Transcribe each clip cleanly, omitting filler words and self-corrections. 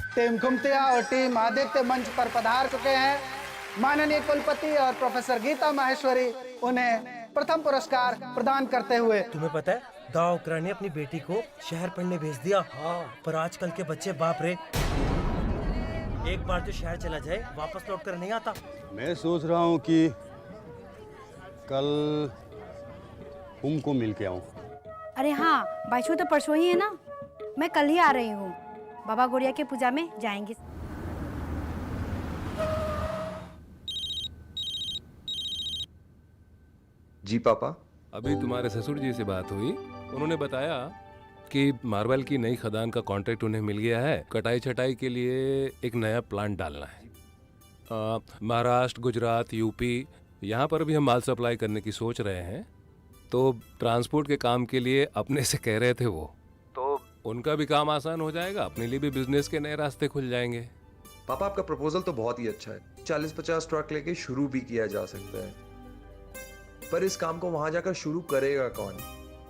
Team घुमतिया और team Aditya मंच पर पधार चुके हैं। माननीय कुलपति और प्रोफेसर गीता माहेश्वरी उन्हें प्रथम पुरस्कार प्रदान करते हुए। तुम्हें पता है दाव उकरा ने अपनी बेटी को शहर पढ़ने भेज दिया। हाँ, पर आजकल के बच्चे बाप रे, एक बार जो शहर चला जाए वापस लौट कर नहीं आता। मैं सोच रहा हूँ कि कल उनको मिल के आऊँ। अरे हाँ, बाईशू तो परसों ही है ना। मैं कल ही आ रही हूँ। बाबा गोरिया के पूजा में जाएंगे। जी पापा। अभी तुम्हारे ससुर जी से बात हुई, उन्होंने बताया कि मार्बल की नई खदान का कॉन्ट्रैक्ट उन्हें मिल गया है। कटाई छटाई के लिए एक नया प्लांट डालना है। महाराष्ट्र, गुजरात, यूपी, यहाँ पर भी हम माल सप्लाई करने की सोच रहे हैं। तो ट्रांसपोर्ट के काम के लिए अपने से कह रहे थे वो, तो उनका भी काम आसान हो जाएगा, अपने लिए भी बिजनेस के नए रास्ते खुल जाएंगे। पापा आपका प्रपोजल तो बहुत ही अच्छा है। 40-50 ट्रक लेके शुरू भी किया जा सकता है, पर इस काम को वहां जाकर शुरू करेगा कौन?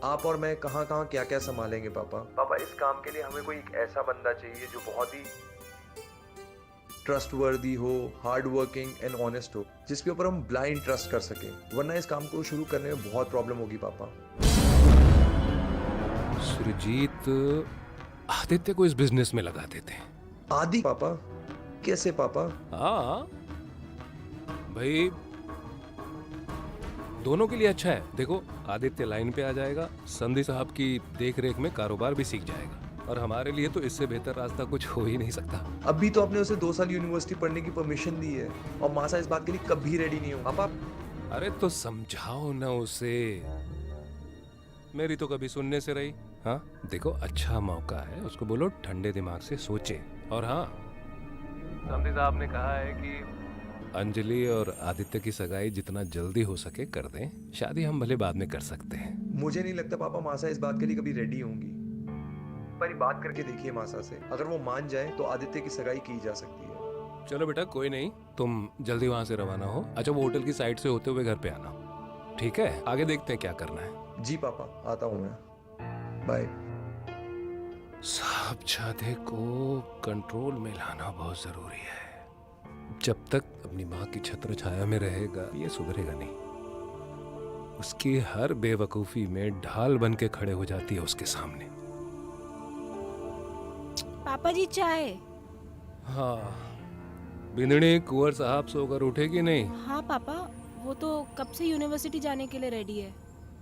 आप और मैं कहाँ कहाँ क्या क्या संभालेंगे पापा? इस काम के लिए हमें कोई एक ऐसा बंदा चाहिए जो बहुत ही ट्रस्टवर्दी हो, हार्ड वर्किंग एंड ऑनेस्ट हो, जिसके ऊपर हम ब्लाइंड ट्रस्ट कर सकें, वरना इस काम को शुरू करने में बहुत प्रॉब्लम होगी पापा। सुरजीत आदित्य को इस बिजनेस में लगा देते हैं। आदि पापा? कैसे पापा? हाँ भाई, दोनों के लिए अच्छा है। देखो, आदित्य लाइन पे आ जाएगा, संधि साहब की देख रेख में कारोबार भी सीख जाएगा, और हमारे लिए तो इससे बेहतर रास्ता कुछ हो ही नहीं सकता। अभी तो आपने उसे 2 साल यूनिवर्सिटी पढ़ने की परमिशन दी है, और मासा इस बात के लिए कभी रेडी नहीं हो पापा। अरे तो समझाओ ना उसे, मेरी तो कभी सुनने से रही। हाँ देखो, अच्छा मौका है, उसको बोलो ठंडे दिमाग से सोचे। और हाँ, संधि साहब ने कहा है कि अंजलि और आदित्य की सगाई जितना जल्दी हो सके कर दें। शादी हम भले बाद में कर सकते हैं। मुझे नहीं लगता पापा मासा इस बात के लिए कभी रेडी होंगी, पर बात करके देखिए मासा से, अगर वो मान जाए तो आदित्य की सगाई की जा सकती है। चलो बेटा, कोई नहीं, तुम जल्दी वहां से रवाना हो। अच्छा, वो होटल की साइड से होते हुए घर पे आना, ठीक है? आगे देखते हैं क्या करना है। जी पापा, आता हूँ मैं, बाय। साहबजादे को कंट्रोल में लाना बहुत जरूरी है। जब तक अपनी माँ की छत्र छाया में रहेगा ये सुधरेगा नहीं। उसकी हर बेवकूफी में ढाल बन के खड़े हो जाती है उसके सामने। पापा जी चाय। हाँ, बिंदनी, कुंवर साहब सोकर उठेगी नहीं? हाँ पापा, वो तो कब से यूनिवर्सिटी जाने के लिए रेडी है।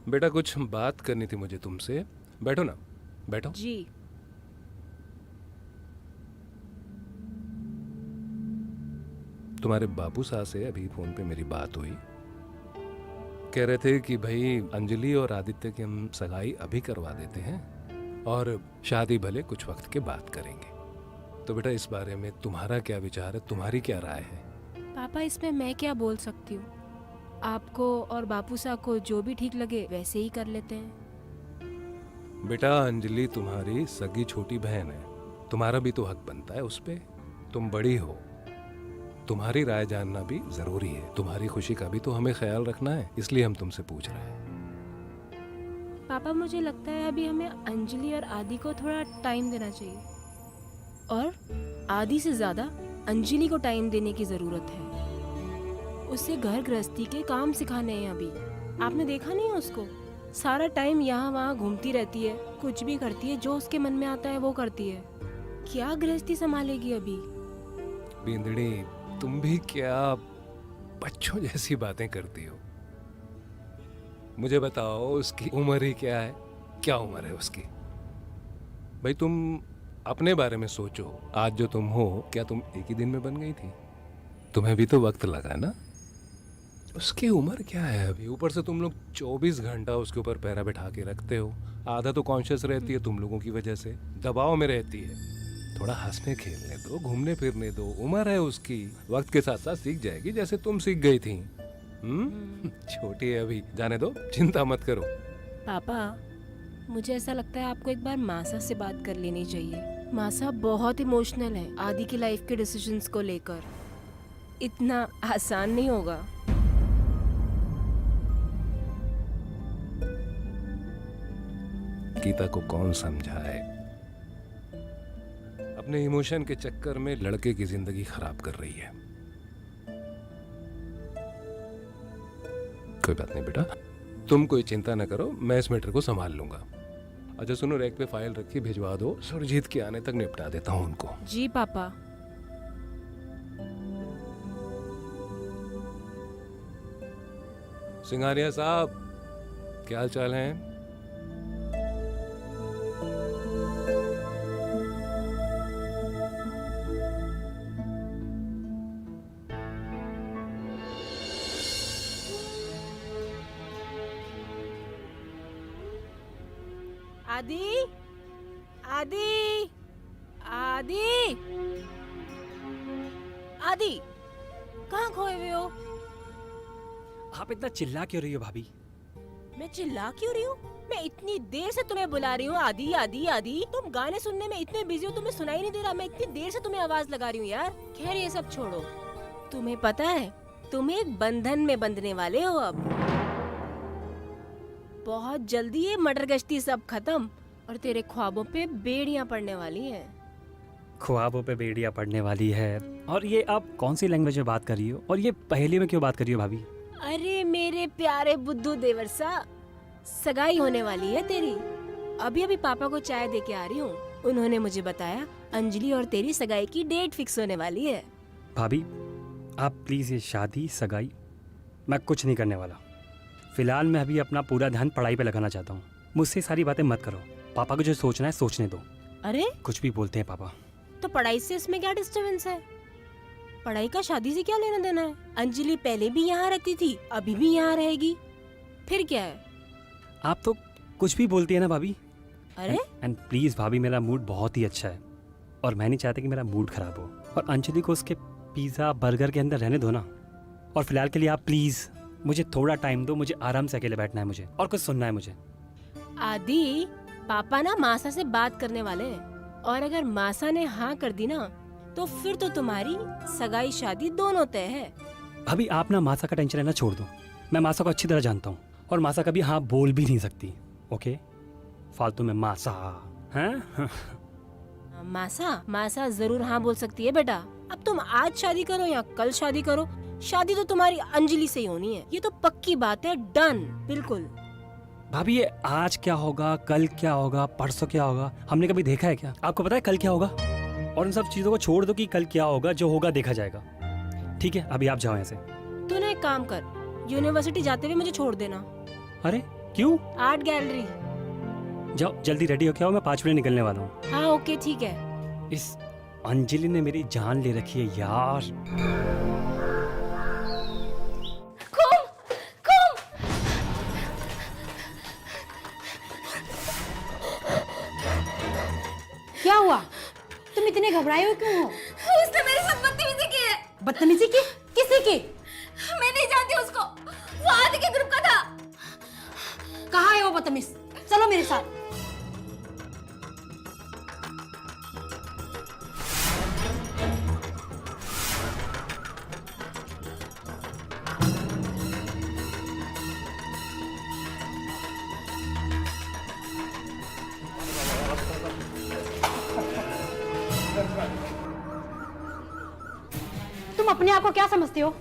बेटा, कुछ बात करनी थी मुझे तुमसे। बैठो ना, बैठो। जी। तुम्हारे बाबू साहब से अभी फोन पे मेरी बात हुई। कह रहे थे कि भाई अंजलि और आदित्य की हम सगाई अभी करवा देते हैं और शादी भले कुछ वक्त के बाद करेंगे। तो बेटा, इस बारे में तुम्हारा क्या विचार है, तुम्हारी क्या राय है? पापा, इसमें मैं क्या बोल सकती हूँ? आपको और बापू साहब को जो भी ठीक लगे वैसे ही कर लेते हैं। बेटा, अंजलि तुम्हारी सगी छोटी बहन है, तुम्हारा भी तो हक बनता है उस पे। तुम बड़ी हो, तुम्हारी राय जानना भी जरूरी है। तुम्हारी खुशी का भी तो हमें ख्याल रखना है, इसलिए हम तुमसे पूछ रहे हैं। पापा, मुझे लगता है अभी हमें अंजलि और आदि को थोड़ा टाइम देना चाहिए, और आदि से ज्यादा अंजलि को टाइम देने की जरूरत है। उसे घर गृहस्थी के काम सिखाने हैं अभी। आपने देखा नहीं है उसको? सारा टाइम यहाँ वहाँ घूमती रहती है, कुछ भी करती है, जो उसके मन में आता है वो करती है। क्या गृहस्थी संभालेगी अभी? बिंदड़ी, तुम भी क्या बच्चों जैसी बातें करती हो? मुझे बताओ, उसकी उम्र ही क्या है? क्या उम्र है उसकी? भाई, तुम अपने बारे में सोचो। आज जो तुम हो, क्या तुम एक ही दिन में बन गई थी? तुम्हें भी तो वक्त लगा ना। उसकी उम्र क्या है अभी? ऊपर से तुम लोग 24 घंटा उसके ऊपर पैरा बैठा के रखते हो। आधा तो कॉन्शियस रहती है तुम लोगों की वजह से, दबाव में रहती है। थोड़ा हंसने खेलने दो, घूमने फिरने दो। उम्र है उसकी, वक्त के साथ साथ सीख जाएगी, जैसे तुम सीख गई थी। छोटी है अभी, जाने दो, चिंता मत करो। पापा, मुझे ऐसा लगता है आपको एक बार मासा से बात कर लेनी चाहिए। मासा बहुत इमोशनल है आदि की लाइफ के डिसीजंस को लेकर। इतना आसान नहीं होगा। गीता को कौन समझाए? अपने इमोशन के चक्कर में लड़के की जिंदगी खराब कर रही है। कोई बात नहीं बेटा, तुम कोई चिंता न करो, मैं इस मैटर को संभाल लूंगा। अच्छा सुनो, रैक पे फाइल रखी, भिजवा दो, सुरजीत के आने तक निपटा देता हूँ उनको। जी पापा। सिंघानिया साहब, क्या हाल चाल है? आदि, आदि, आदि, आदि, कहाँ खोए हुए हो? आप इतना चिल्ला क्यों रही हो भाभी? मैं चिल्ला क्यों रही हूँ? मैं इतनी देर से तुम्हें बुला रही हूँ, आदि आदि आदि। तुम गाने सुनने में इतने बिजी हो, तुम्हें सुनाई नहीं दे रहा। मैं इतनी देर से तुम्हें आवाज लगा रही हूँ यार। खैर ये सब छोड़ो, तुम्हें पता है तुम एक बंधन में बंधने वाले हो अब। बहुत जल्दी ये मटर गश्ती सब खत्म और तेरे ख्वाबों पे बेड़ियां पड़ने वाली हैं। ख्वाबों पे बेड़ियां पड़ने वाली है? और ये आप कौन सी लैंग्वेज में बात कर रही हो? और ये पहेली में क्यों बात कर रही हो भाभी? अरे मेरे प्यारे बुद्धू देवर सा, सगाई होने वाली है तेरी। अभी अभी पापा को चाय दे के आ रही हूँ। उन्होंने मुझे बताया अंजलि और तेरी सगाई की डेट फिक्स होने वाली है। भाभी आप प्लीज़ ये शादी सगाई मैं कुछ नहीं करने वाला। फिलहाल मैं अभी अपना पूरा ध्यान पढ़ाई पे लगाना चाहता हूँ। मुझसे सारी बातें मत करो। पापा को जो सोचना है सोचने दो। अरे कुछ भी बोलते हैं पापा। तो पढ़ाई से इसमें क्या डिस्टर्बेंस है? पढ़ाई का शादी से क्या लेना देना है? अंजलि पहले भी यहाँ रहती थी, अभी भी यहाँ रहेगी, फिर क्या है? आप तो कुछ भी बोलती है ना भाभी। अरे एंड प्लीज़ भाभी, मेरा मूड बहुत ही अच्छा है और मैं नहीं चाहता कि मेरा मूड खराब हो। और अंजलि को उसके पिज़्ज़ा बर्गर के अंदर रहने दो ना। और फिलहाल के लिए आप प्लीज़ मुझे थोड़ा टाइम दो। मुझे आराम से अकेले बैठना है, मुझे और कुछ सुनना है मुझे। आदि, पापा ना मासा से बात करने वाले हैं और अगर मासा ने हाँ कर दी ना तो फिर तो तुम्हारी सगाई शादी दोनों तय है। भाभी आप ना मासा का टेंशन लेना छोड़ दो। मैं मासा को अच्छी तरह जानता हूँ और मासा कभी हाँ बोल भी नहीं सकती। ओके, फालतू में मासा हैं? मासा मासा जरूर हाँ बोल सकती है बेटा। अब तुम आज शादी करो या कल शादी करो, शादी तो तुम्हारी अंजलि से ही होनी है। ये तो पक्की बात है, डन बिल्कुल। भाभी ये आज क्या होगा, कल क्या होगा, परसों क्या होगा, हमने कभी देखा है क्या? आपको पता है कल क्या होगा? और उन सब चीजों को छोड़ दो कि कल क्या होगा, जो होगा देखा जाएगा। ठीक है, अभी आप जाओ यहाँ से। तू ना एक काम कर, यूनिवर्सिटी जाते हुए मुझे छोड़ देना। अरे क्यों? Art gallery. जाओ जल्दी रेडी होके आओ, मैं 5 मिनट निकलने वाला हूँ। हाँ ओके ठीक है। इस अंजलि ने मेरी जान ले रखी है यार। क्या हुआ? तुम इतने घबराए हो क्यों हो? उसने मेरे साथ बदतमीजी की है। बदतमीजी की? किसी की? मैं नहीं जानती उसको, वो आदि के ग्रुप का था। कहाँ है वो बदतमीज? चलो मेरे साथ। तुम अपने आप को क्या समझते हो?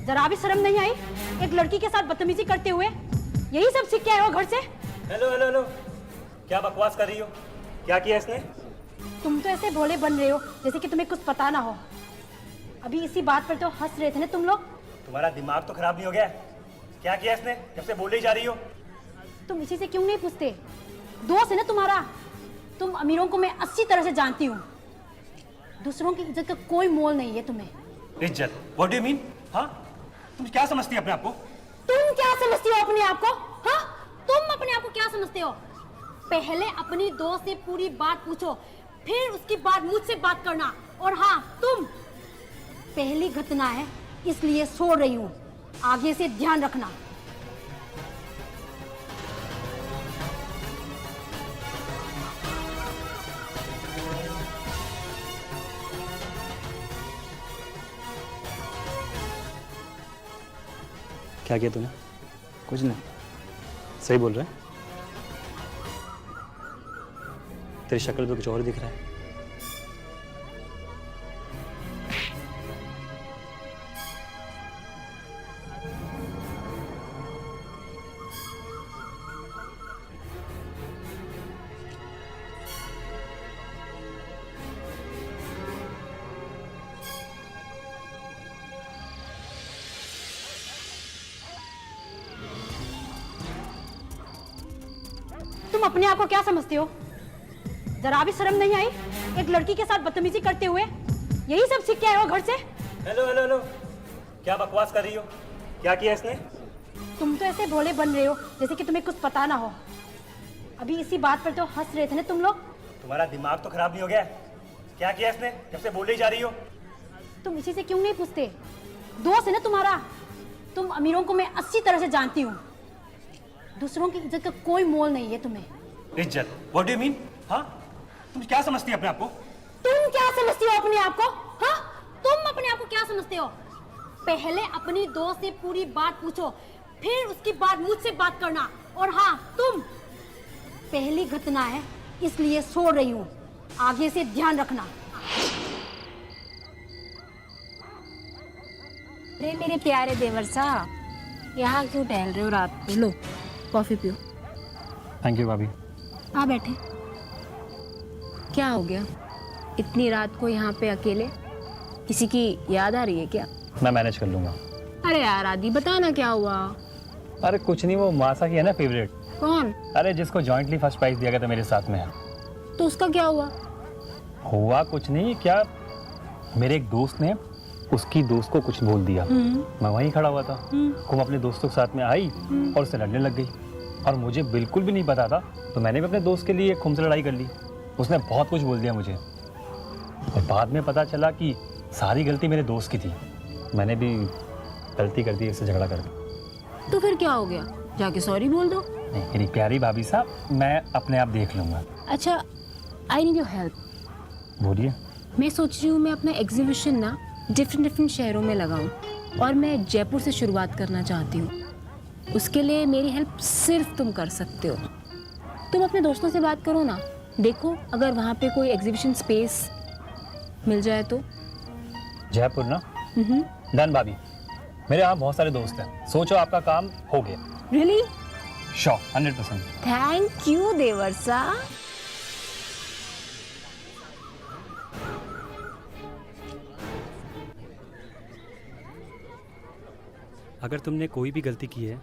जरा भी शर्म नहीं आई एक लड़की के साथ बदतमीजी करते हुए? यही सब सीख के आए हो घर से? हेलो हेलो हेलो, क्या बकवास कर रही हो? क्या किया इसने? तुम तो ऐसे भोले बन रहे हो जैसे कि तुम्हें कुछ पता ना हो। अभी इसी बात पर तो हंस रहे थे ना तुम लोग। तुम्हारा दिमाग तो खराब नहीं हो गया? क्या किया इसने? जब से बोले ही जा रही हो। तुम इसी से क्यों नहीं पूछते? दोस्त है ना तुम्हारा। तुम अमीरों को मैं अच्छी तरह से जानती हूँ। दूसरों की इज्जत का कोई मोल नहीं है तुम्हें। इज्जत? What do you mean? हाँ, तुम क्या समझती है अपने आप को? तुम क्या समझती हो अपने आप को? हाँ, तुम अपने आप को क्या समझते हो? पहले अपनी दोस्त से पूरी बात पूछो, फिर उसके बाद मुझसे बात करना। और हाँ, तुम पहली घटना है इसलिए सो रही हूँ, आगे से ध्यान रखना। क्या किया तूने? कुछ नहीं। सही बोल रहा है? तेरी शक्ल पे कुछ और दिख रहा है। अपने आप को क्या समझते हो? जरा भी शर्म नहीं आई एक लड़की के साथ बदतमीजी करते हुए? यही सब सीख के आए हो घर से? हेलो हेलो हेलो, क्या बकवास कर रही हो? क्या किया इसने? तुम तो ऐसे भोले बन रहे हो जैसे कि तुम्हें कुछ पता ना हो। अभी इसी बात पर तो हंस रहे थे ना तुम लोग। तुम्हारा दिमाग तो खराब नहीं हो गया? क्या किया इसने? जब से बोल ही जा रही हो। तुम इसी से क्यों नहीं पूछते? दोस्त है ना तुम्हारा। तुम अमीरों को मैं अच्छी तरह से जानती हूँ। दूसरों की इज्जत का कोई मोल नहीं है तुम्हें। इज्जत? What do you mean? हाँ, तुम क्या समझती है अपने आप को? तुम क्या समझती हो अपने आप को? हाँ, तुम अपने आप को क्या समझते हो? पहले अपनी दोस्त से पूरी बात पूछो, फिर उसके बाद मुझसे बात करना। और हाँ, तुम, पहली घटना है इसलिए सो रही हूँ, आगे से ध्यान रखना। अरे मेरे प्यारे देवर साहब, यहाँ क्यों टहल रहे हो रात को? लो कॉफी पियो। थैंक यू भाभी। आ बैठे। क्या हो गया इतनी रात को यहाँ पे अकेले? किसी की याद आ रही है क्या? मैं मैनेज कर लूंगा। अरे यार आदि, बता ना क्या हुआ। अरे कुछ नहीं, वो मासा की है ना फेवरेट। कौन? अरे जिसको जॉइंटली फर्स्ट प्राइज दिया गया था मेरे साथ में। तो उसका क्या हुआ? हुआ कुछ नहीं, क्या मेरे एक दोस्त ने उसकी दोस्त को कुछ बोल दिया। मैं वहीं खड़ा हुआ था, वो अपने दोस्तों के साथ में आई और उससे लड़ने लग गई। और मुझे बिल्कुल भी नहीं पता था, तो मैंने भी अपने दोस्त के लिए खून से लड़ाई कर ली। उसने बहुत कुछ बोल दिया मुझे, और बाद में पता चला कि सारी गलती मेरे दोस्त की थी। मैंने भी गलती कर दी इससे झगड़ा कर। तो फिर क्या हो गया? जाके सॉरी बोल दो। नहीं मेरी प्यारी भाभी साहब, मैं अपने आप देख लूँगा। अच्छा, आई नीड योर हेल्प। बोलिए। मैं सोच रही हूँ मैं अपना एग्जीबिशन ना डिफरेंट शहरों में लगाऊं, और मैं जयपुर से शुरुआत करना चाहती हूँ। उसके लिए मेरी हेल्प सिर्फ तुम कर सकते हो। तुम अपने दोस्तों से बात करो ना, देखो अगर वहाँ पे कोई एग्जीबिशन स्पेस मिल जाए तो। जयपुर ना? डन भाभी, मेरे यहाँ बहुत सारे दोस्त हैं। सोचो आपका काम हो गया। रियली? श्योर, 100%। थैंक यू देवर साहब। अगर तुमने कोई भी गलती की है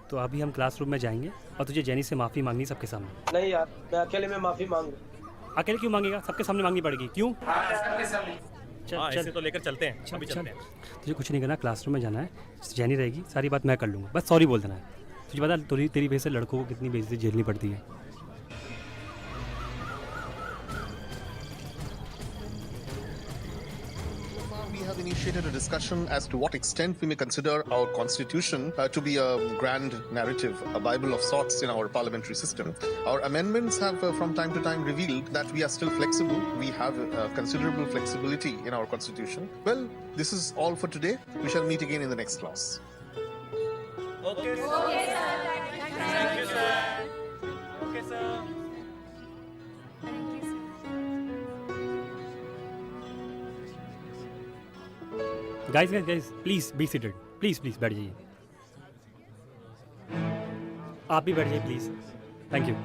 तो अभी हम क्लासरूम में जाएंगे और तुझे जेनी से माफ़ी मांगनी सबके सामने। नहीं यार, मैं अकेले में माफी मांगू। अकेले क्यों मांगेगा? सबके सामने मांगनी पड़ेगी। क्यों? चल ऐसे तो लेकर चलते हैं, अभी चलते हैं। तुझे कुछ नहीं करना, क्लासरूम में जाना है, जेनी रहेगी, सारी बात मैं कर लूँगा, बस सॉरी बोल देना है। तुझे पता तेरी वजह से लड़कों को कितनी बेइज्जती झेलनी पड़ती है। We have initiated a discussion as to what extent we may consider our constitution to be a grand narrative, a Bible of sorts in our parliamentary system. Our amendments have from time to time revealed that we are still flexible. We have considerable flexibility in our constitution. Well, this is all for today. We shall meet again in the next class. Okay, sir. Thank you, sir. Okay, sir. Guys please be seated, please बैठ जाइए। आप भी बैठ जाइए please. Thank you.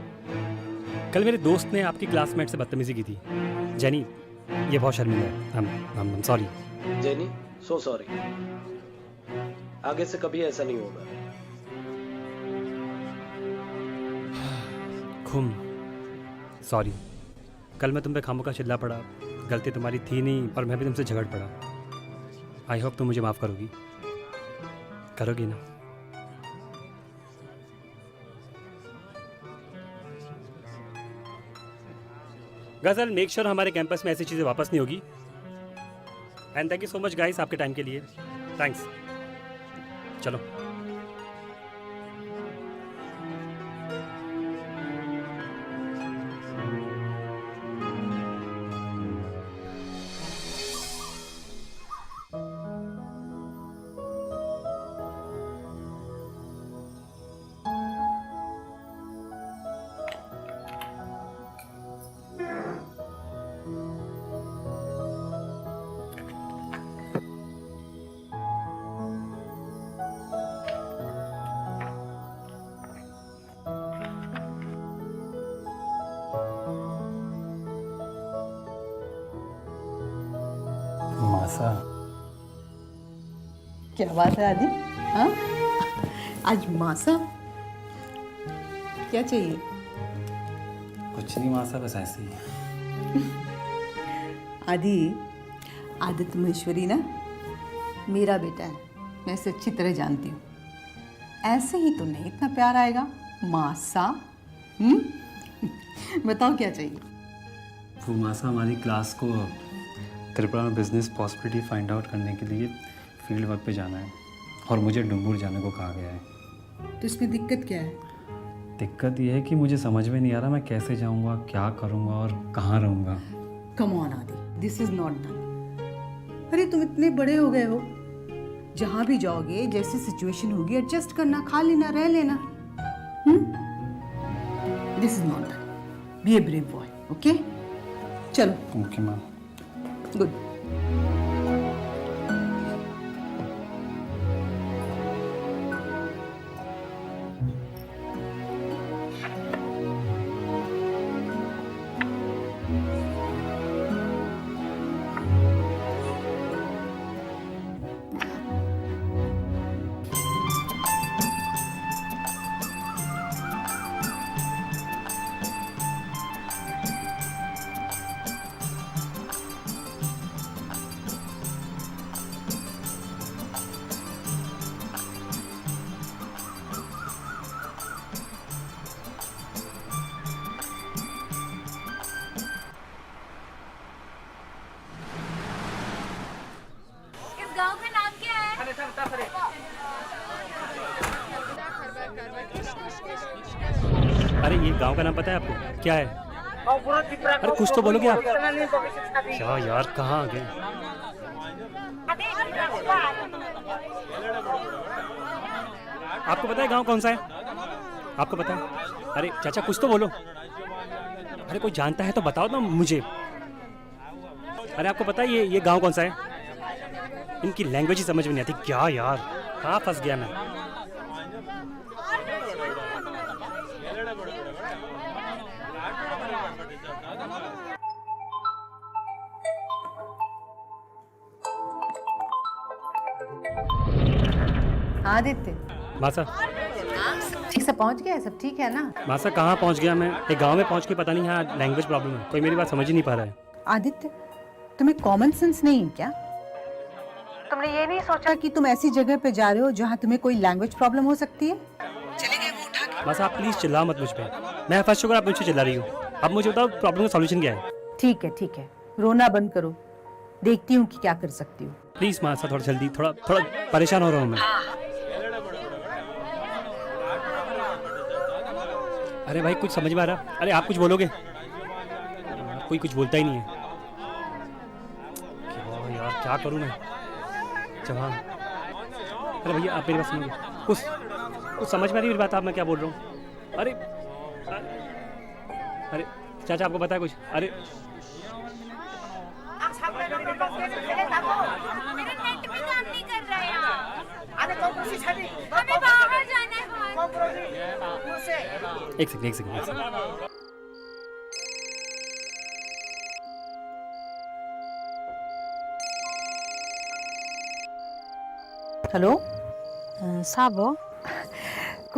कल मेरे दोस्त ने आपकी क्लासमेट से बदतमीजी की थी। जेनी, ये बहुत शर्मिंदा है। I'm sorry. Jenny, so sorry. आगे से कभी ऐसा नहीं होगा। सॉरी, कल मैं तुम पे खामों का चिल्ला पड़ा। गलती तुम्हारी थी नहीं, और मैं भी तुमसे झगड़ पड़ा। आई होप तुम मुझे माफ़ करोगी। करोगी ना? गजल, मेक श्योर हमारे कैंपस में ऐसी चीज़ें वापस नहीं होगी। And thank you so much guys आपके टाइम के लिए। थैंक्स। चलो। मासा, क्या बात है आदि? हाँ, आज मासा क्या चाहिए? कुछ नहीं मासा, बस ऐसे ही। आदि, आदित्य महेश्वरी ना मेरा बेटा है, मैं इसे अच्छी तरह जानती हूँ। ऐसे ही तो नहीं इतना प्यार आएगा मासा। बताओ क्या चाहिए? वो मासा हमारी क्लास को त्रिपुरा में बिजनेस पॉसिबिलिटी फाइंड आउट करने के लिए फील्ड वर्क पे जाना है और मुझे डुम्बुर जाने को कहा गया है। तो इसमें दिक्कत क्या है? दिक्कत ये है कि मुझे समझ में नहीं आ रहा मैं कैसे जाऊंगा, क्या करूंगा और कहाँ रहूंगा। कम ऑन आदि, दिस इज नॉट डन। अरे तुम इतने बड़े हो गए हो, जहाँ भी जाओगे जैसी सिचुएशन होगी एडजस्ट करना, खा लेना, रह लेना। This is not done. Be a brave boy, okay? चलो। Okay ma'am. गुड। गांव का नाम क्या है? अरे ये गांव का नाम पता है आपको? क्या है? अरे कुछ तो बोलोगे आप। क्या यार, कहाँ आ गए? आपको पता है गांव कौन सा है? आपको पता है? अरे चाचा कुछ तो बोलो। अरे कोई जानता है तो बताओ ना मुझे। अरे आपको पता है ये गांव कौन सा है? इनकी लैंग्वेज ही समझ में नहीं आती। क्या यार, कहाँ फंस गया मैं? आदित्य, मासा, ठीक से पहुंच गया? सब ठीक है ना? मासा कहाँ पहुंच गया मैं? एक गांव में पहुंच के पता नहीं यहाँ लैंग्वेज प्रॉब्लम है। कोई मेरी बात समझ ही नहीं पा रहा है। आदित्य, तुम्हें कॉमन सेंस नहीं है क्या? तुमने ये नहीं सोचा कि तुम ऐसी जगह पे जा रहे हो जहाँ तुम्हें कोई लैंग्वेज प्रॉब्लम हो सकती है? चले गए वो उठा के। मासा आप प्लीज चिल्लाओ मत मुझ पे। मैं फर्स्ट शुगर आप मुझसे चिल्ला रही हूँ। अब मुझे बताओ प्रॉब्लम का सॉल्यूशन क्या है? ठीक है, रोना बंद करो, देखती हूँ कि क्या कर सकती हूँ। प्लीज मासा थोड़ा जल्दी, थोड़ा परेशान हो रहा हूँ मैं। अरे भाई कुछ समझ में आ रहा? अरे आप कुछ बोलोगे? कोई कुछ बोलता ही नहीं है। क्या यार, क्या करूँ मैं? जवान, अरे भैया आप मेरी बात सुनोगे? कुछ समझ में आ रही मेरी बात? आप मैं क्या बोल रहा हूँ? अरे चाचा आपको पता है कुछ? अरे एक सेकंड। हेलो साबो।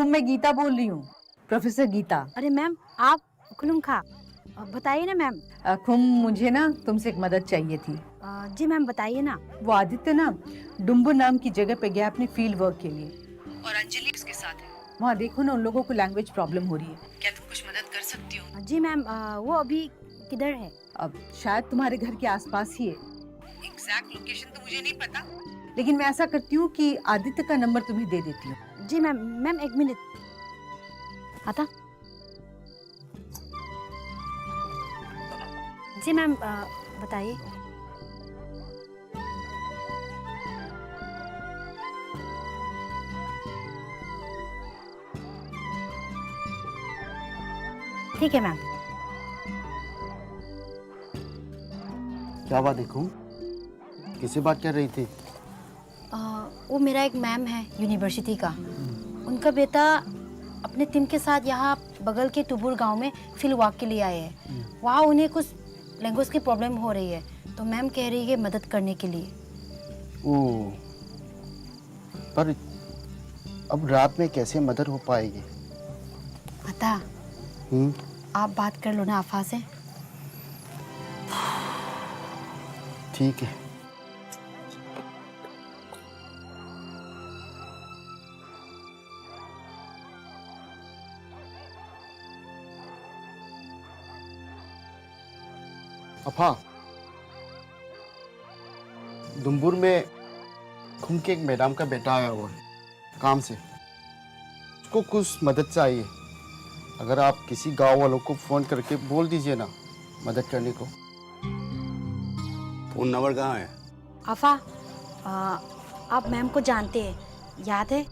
मैं गीता बोल रही हूँ, प्रोफेसर गीता। अरे मैम आप खुलूम खा, बताइए ना मैम। मुझे ना तुमसे एक मदद चाहिए थी। जी मैम बताइए ना। वो आदित्य ना डुम्बुर नाम की जगह पे गया अपने फील्ड वर्क के लिए, और अंजलि उसके साथ है। वहाँ देखो ना, उन लोगों को लैंग्वेज प्रॉब्लम हो रही है। क्या तुम कुछ मदद कर सकती हो? जी मैम, वो अभी किधर है? अब शायद तुम्हारे घर के आसपास ही है। एग्जैक्ट लोकेशन तो मुझे नहीं पता, लेकिन मैं ऐसा करती हूँ कि आदित्य का नंबर तुम्हें दे देती हूँ। जी मैम एक मिनट आता। जी मैम बताइए। ठीक है मैम। क्या बात देखूं? किससे बात कर रही थी? वो मेरा एक मैम है यूनिवर्सिटी का। उनका बेटा अपने टीम के साथ यहाँ बगल के टुबुर गांव में फील्ड वर्क के लिए आए हैं। वहाँ उन्हें कुछ लैंग्वेज की प्रॉब्लम हो रही है, तो मैम कह रही है मदद करने के लिए। ओह, पर अब रात में कैसे मदद हो पाएगी? पता, आप बात कर लो ना आफा से। ठीक है। अफा, दुम्बुर में घूम के एक मैडम का बेटा आया हुआ है काम से। उसको कुछ मदद चाहिए। अगर आप किसी गांव वालों को फोन करके बोल दीजिए ना मदद करने को। फोन नंबर कहाँ है? आफा, आप मैम को जानते हैं, याद है?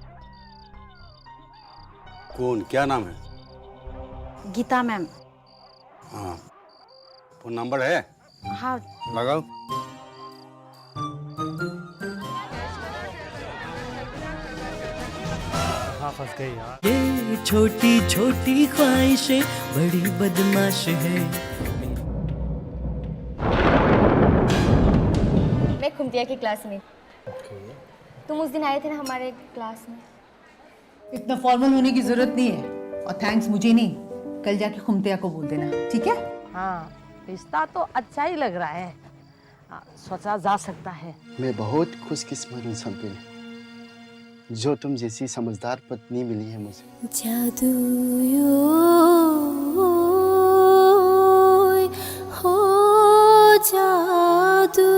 कौन, क्या नाम है? गीता मैम। हाँ, फोन नंबर है? हाँ। लगाओ। हाँ, फंस गई यार। ये छोटी छोटी ख्वाहिशें बड़ी बदमाश है। मैं खुमतिया की क्लास में। तुम उस दिन आए थे ना हमारे क्लास में। इतना फॉर्मल होने की जरूरत नहीं है, और थैंक्स मुझे नहीं, कल जाके खुमतिया को बोल देना, ठीक है? हाँ, रिश्ता तो अच्छा ही लग रहा है, सोचा जा सकता है। मैं बहुत खुशकिस्मत हूँ संपिन, जो तुम जैसी समझदार पत्नी मिली है मुझे। जादू हो जादू